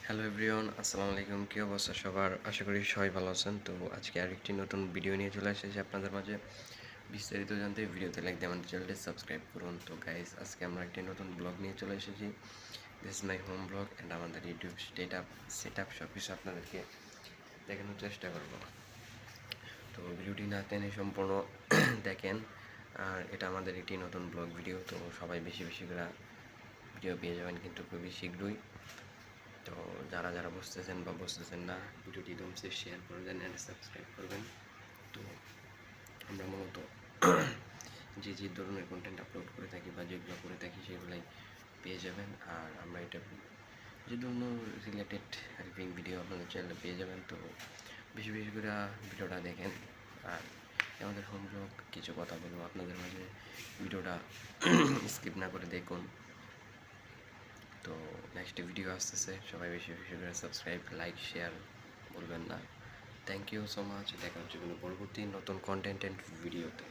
Hello everyone, আসসালামু আলাইকুম। কী অবস্থা সবার? আশা করি সবাই ভালো আছেন। তো আজকে আরেকটি নতুন ভিডিও নিয়ে চলে এসেছি আপনাদের মাঝে। বিস্তারিত জানতে ভিডিওতে লাইক দিয়ে আমাদের চ্যানেলটি সাবস্ক্রাইব করুন। তো গাইস, আজকে আমরা একটি নতুন ব্লগ নিয়ে চলে এসেছি। This is my home blog and আমাদের ইউটিউব সেট আপ সব কিছু আপনাদেরকে দেখানোর চেষ্টা করব। তো ভিডিওটি না টেনে সম্পূর্ণ দেখেন। আর এটা আমাদের একটি নতুন ব্লগ ভিডিও, তো সবাই বেশি বেশি করে ভিডিও পেয়ে যাবেন কিন্তু খুবই শীঘ্রই। তো যারা বুঝতেছেন বা বুঝতেছেন না, ভিডিওটি দমসে শেয়ার করে দেন অ্যান্ড সাবস্ক্রাইব করবেন। তো আমরা মূলত যে ধরনের কন্টেন্ট আপলোড করে থাকি বা যেগুলো করে থাকি সেগুলাই পেয়ে যাবেন। আর আমরা এটা যে ধরনের রিলেটেড হেল্পিং ভিডিও আপনাদের চ্যানেলে পেয়ে যাবেন। তো বেশি বেশি করে ভিডিওটা দেখেন। আর আমাদের হোম ব্লগ কিছু কথা বলবো আপনাদের মাঝে, ভিডিওটা স্কিপ না করে দেখুন। তো নেক্সট ভিডিও আসতেছে, সবাই বেশি বেশি করে সাবস্ক্রাইব, লাইক, শেয়ার বলবেন না। Thank you so much. দেখা হচ্ছে কোনো পরবর্তী নতুন কন্টেন্ট ভিডিওতে।